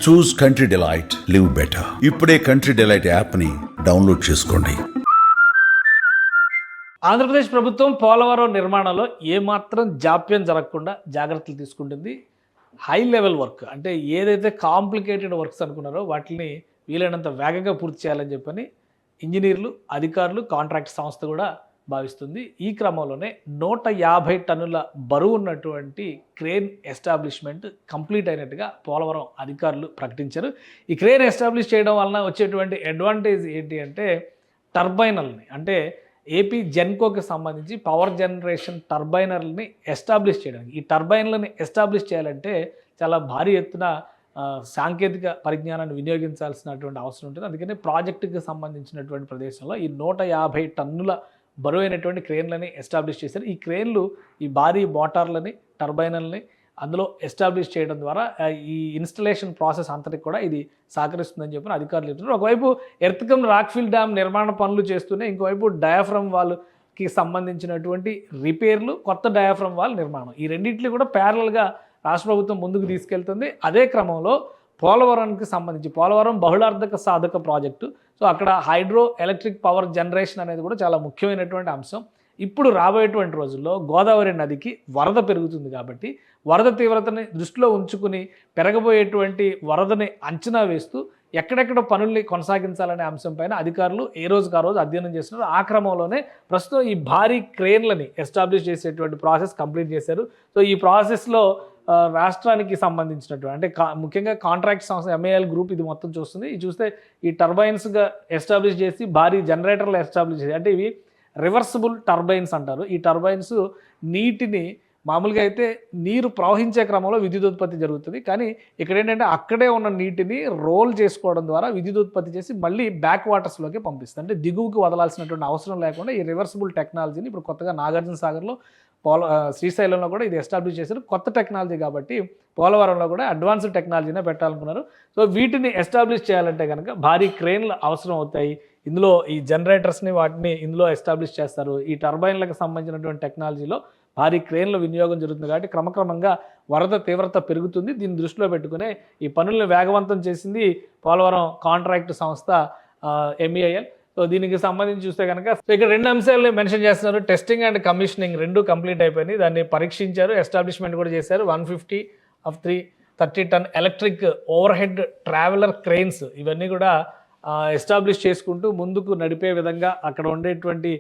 చూస్ country delight, live better. ఇప్పుడే country delight యాప్ని download చేసుకోండి. ఆంధ్రప్రదేశ్ ప్రభుత్వం పోలవరం నిర్మాణంలో ఏమాత్రం జాప్యం జరగకుండా జాగ్రత్తలు తీసుకుంటుంది. హై లెవెల్ వర్క్ అంటే ఏదైతే కాంప్లికేటెడ్ వర్క్స్ అనుకున్నారో వాటిని వీలైనంత వేగంగా పూర్తి చేయాలని చెప్పని ఇంజనీర్లు, అధికారులు, కాంట్రాక్ట్ సంస్థ కూడా భావిస్తుంది. ఈ క్రమంలోనే 150 టన్నుల బరువు ఉన్నటువంటి క్రేన్ ఎస్టాబ్లిష్మెంట్ కంప్లీట్ అయినట్టుగా పోలవరం అధికారులు ప్రకటించారు. ఈ క్రేన్ ఎస్టాబ్లిష్ చేయడం వలన వచ్చేటువంటి అడ్వాంటేజ్ ఏంటి అంటే టర్బైనల్ని అంటే ఏపీ జెన్కోకి సంబంధించి పవర్ జనరేషన్ టర్బైనర్లని ఎస్టాబ్లిష్ చేయడానికి, ఈ టర్బైన్లని ఎస్టాబ్లిష్ చేయాలంటే చాలా భారీ ఎత్తున సాంకేతిక పరిజ్ఞానాన్ని వినియోగించాల్సినటువంటి అవసరం ఉంటుంది. అందుకని ప్రాజెక్టుకి సంబంధించినటువంటి ప్రదేశంలో ఈ 150 టన్నుల బరువైనటువంటి క్రేన్లని ఎస్టాబ్లిష్ చేశారు. ఈ క్రేన్లు ఈ భారీ మోటార్లని, టర్బైనల్ని అందులో ఎస్టాబ్లిష్ చేయడం ద్వారా ఈ ఇన్స్టలేషన్ ప్రాసెస్ అంతటికి కూడా ఇది సహకరిస్తుందని చెప్పి అధికారులు చెప్తున్నారు. ఒకవైపు ఎర్త్కమ్ రాక్ఫిల్ డ్యామ్ నిర్మాణ పనులు చేస్తూనే ఇంకోవైపు డయాఫ్రమ్ వాల్కి సంబంధించినటువంటి రిపేర్లు, కొత్త డయాఫ్రమ్ వాల్ నిర్మాణం, ఈ రెండింటిని కూడా ప్యారలల్గా రాష్ట్ర ప్రభుత్వం ముందుకు తీసుకెళ్తుంది. అదే క్రమంలో పోలవరానికి సంబంధించి పోలవరం బహుళార్థక సాధక ప్రాజెక్టు, సో అక్కడ హైడ్రో ఎలక్ట్రిక్ పవర్ జనరేషన్ అనేది కూడా చాలా ముఖ్యమైనటువంటి అంశం. ఇప్పుడు రాబోయేటువంటి రోజుల్లో గోదావరి నదికి వరద పెరుగుతుంది కాబట్టి వరద తీవ్రతని దృష్టిలో ఉంచుకుని పెరగబోయేటువంటి వరదని అంచనా వేస్తూ ఎక్కడెక్కడ పనుల్ని కొనసాగించాలనే అంశంపైన అధికారులు ఏ రోజుకు ఆ రోజు అధ్యయనం చేస్తున్నారు. ఆ క్రమంలోనే ప్రస్తుతం ఈ భారీ క్రేన్లని ఎస్టాబ్లిష్ చేసేటువంటి ప్రాసెస్ కంప్లీట్ చేశారు. సో ఈ ప్రాసెస్లో రాష్ట్రానికి సంబంధించినటువంటి అంటే ముఖ్యంగా కాంట్రాక్ట్ సంస్థ ఎంఏఎల్ గ్రూప్ ఇది మొత్తం చూస్తుంది. ఇది చూస్తే ఈ టర్బైన్స్గా ఎస్టాబ్లిష్ చేసి భారీ జనరేటర్లు ఎస్టాబ్లిష్ చేసి, అంటే ఇవి రివర్సిబుల్ టర్బైన్స్ అంటారు. ఈ టర్బైన్స్ నీటిని మామూలుగా అయితే నీరు ప్రవహించే క్రమంలో విద్యుత్ ఉత్పత్తి జరుగుతుంది, కానీ ఇక్కడ ఏంటంటే అక్కడే ఉన్న నీటిని రోల్ చేసుకోవడం ద్వారా విద్యుత్ ఉత్పత్తి చేసి మళ్ళీ బ్యాక్ వాటర్స్లోకి పంపిస్తుంది. అంటే దిగువకి వదలాల్సినటువంటి అవసరం లేకుండా ఈ రివర్సిబుల్ టెక్నాలజీని ఇప్పుడు కొత్తగా నాగార్జున సాగర్లో శ్రీశైలంలో కూడా ఇది ఎస్టాబ్లిష్ చేశారు. కొత్త టెక్నాలజీ కాబట్టి పోలవరంలో కూడా అడ్వాన్స్డ్ టెక్నాలజీనే పెట్టాలనుకున్నారు. సో వీటిని ఎస్టాబ్లిష్ చేయాలంటే కనుక భారీ క్రేన్లు అవసరం అవుతాయి. ఇందులో ఈ జనరేటర్స్ని వాటిని ఇందులో ఎస్టాబ్లిష్ చేస్తారు. ఈ టర్బైన్లకు సంబంధించినటువంటి టెక్నాలజీలో భారీ క్రేన్ల వినియోగం జరుగుతుంది కాబట్టి క్రమక్రమంగా వరద తీవ్రత పెరుగుతుంది. దీన్ని దృష్టిలో పెట్టుకునే ఈ పనులను వేగవంతం చేసింది పోలవరం కాంట్రాక్ట్ సంస్థ ఎంఈఐఎల్. సో దీనికి సంబంధించి చూస్తే కనుక ఇక్కడ 2 అంశాలని మెన్షన్ చేస్తున్నారు. టెస్టింగ్ అండ్ కమిషనింగ్ 2 కంప్లీట్ అయిపోయినాయి. దాన్ని పరీక్షించారు, ఎస్టాబ్లిష్మెంట్ కూడా చేశారు. 150 of 330 ton electric overhead traveller cranes ఇవన్నీ కూడా ఎస్టాబ్లిష్ చేసుకుంటూ ముందుకు నడిపే విధంగా అక్కడ ఉండేటువంటి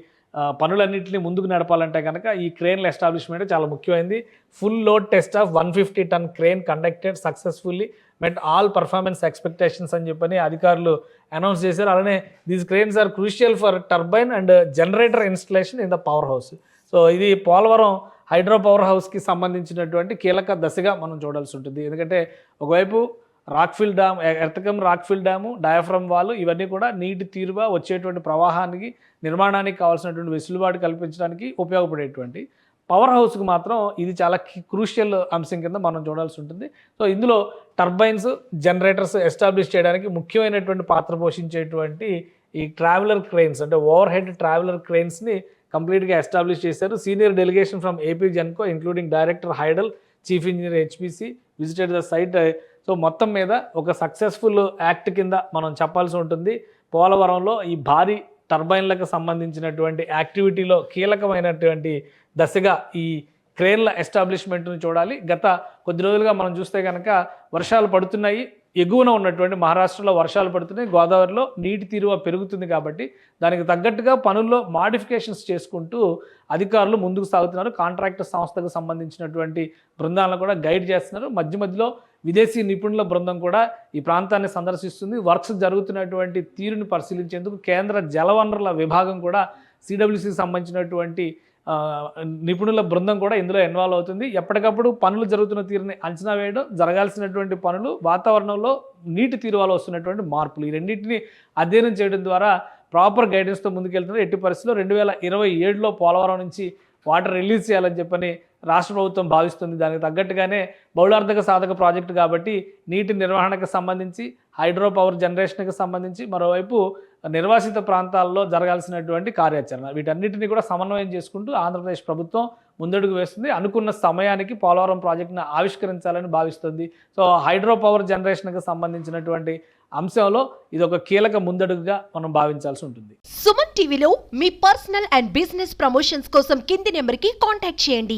పనులన్నింటినీ ముందుకు నడపాలంటే కనుక ఈ క్రేన్ల ఎస్టాబ్లిష్మెంట్ చాలా ముఖ్యమైనది. Full load test of 150 ton crane conducted successfully met all performance expectations అని చెప్పని అధికారులు అనౌన్స్ చేశారు. అలానే these cranes are crucial for turbine and generator installation in the power house. So ఇది పోలవరం హైడ్రో పవర్ హౌస్కి సంబంధించినటువంటి కీలక దశగా మనం చూడాల్సి ఉంటుంది. ఎందుకంటే ఒకవైపు rockfill dam, ఎర్తకం rockfill dam, diaphragm wall ఇవన్నీ కూడా నీటి తీరుగా వచ్చేటువంటి ప్రవాహానికి, నిర్మాణానికి కావాల్సినటువంటి వెసులుబాటు కల్పించడానికి ఉపయోగపడేటువంటి పవర్ హౌస్కి మాత్రం ఇది చాలా క్రూషియల్ అంశం కింద మనం చూడాల్సి ఉంటుంది. సో ఇందులో టర్బైన్స్, జనరేటర్స్ ఎస్టాబ్లిష్ చేయడానికి ముఖ్యమైనటువంటి పాత్ర పోషించేటువంటి ఈ ట్రావెలర్ క్రెయిన్స్ అంటే ఓవర్ హెడ్ ట్రావెలర్ క్రెయిన్స్ని కంప్లీట్గా ఎస్టాబ్లిష్ చేశారు. Senior delegation from AP Genco including director hydel, chief engineer HPC visited the site. So మొత్తం మీద ఒక సక్సెస్ఫుల్ యాక్ట్ కింద మనం చెప్పాల్సి ఉంటుంది. పోలవరంలో ఈ భారీ టర్బైన్లకు సంబంధించినటువంటి యాక్టివిటీలో కీలకమైనటువంటి దశగా ఈ క్రేన్ల ఎస్టాబ్లిష్మెంట్ని చూడాలి. గత కొద్ది రోజులుగా మనం చూస్తే కనుక వర్షాలు పడుతున్నాయి, ఎగువన ఉన్నటువంటి మహారాష్ట్రలో వర్షాలు పడుతున్నాయి, గోదావరిలో నీటి తీరువ పెరుగుతుంది కాబట్టి దానికి తగ్గట్టుగా పనుల్లో మాడిఫికేషన్స్ చేసుకుంటూ అధికారులు ముందుకు సాగుతున్నారు. కాంట్రాక్టర్ సంస్థకు సంబంధించినటువంటి బృందాలను కూడా గైడ్ చేస్తున్నారు. మధ్య మధ్యలో విదేశీ నిపుణుల బృందం కూడా ఈ ప్రాంతాన్ని సందర్శిస్తుంది. వర్క్స్ జరుగుతున్నటువంటి తీరుని పరిశీలించేందుకు కేంద్ర జలవనరుల విభాగం కూడా సిడబ్ల్యూసికి సంబంధించినటువంటి నిపుణుల బృందం కూడా ఇందులో ఇన్వాల్వ్ అవుతుంది. ఎప్పటికప్పుడు పనులు జరుగుతున్న తీరుని అంచనా వేయడం, జరగాల్సినటువంటి పనులు, వాతావరణంలో నీటి తీరువలో వస్తున్నటువంటి మార్పులు, ఈ రెండింటిని అధ్యయనం చేయడం ద్వారా ప్రాపర్ గైడెన్స్తో ముందుకెళ్తున్నారు. ఎట్టి పరిస్థితుల్లో 2027లో పోలవరం నుంచి వాటర్ రిలీజ్ చేయాలని చెప్పని రాష్ట్ర ప్రభుత్వం భావిస్తుంది. దానికి తగ్గట్టుగానే బహుళార్థక సాధక ప్రాజెక్టు కాబట్టి నీటి నిర్వహణకు సంబంధించి, హైడ్రో పవర్ జనరేషన్కి సంబంధించి, మరోవైపు నిర్వాసిత ప్రాంతాల్లో జరగాల్సినటువంటి కార్యాచరణ, వీటన్నిటిని కూడా సమన్వయం చేసుకుంటూ ఆంధ్రప్రదేశ్ ప్రభుత్వం ముందడుగు వేస్తుంది. అనుకున్న సమయానికి పోలవరం ప్రాజెక్టును ఆవిష్కరించాలని భావిస్తుంది. సో హైడ్రో పవర్ జనరేషన్కి సంబంధించినటువంటి అంశంలో ఇది ఒక కీలక ముందడుగుగా మనం భావించాల్సి ఉంటుంది. సుమన్ టీవీలో మీ పర్సనల్ అండ్ బిజినెస్ ప్రమోషన్స్ కోసం కింది నెంబర్కి కాంటాక్ట్ చేయండి.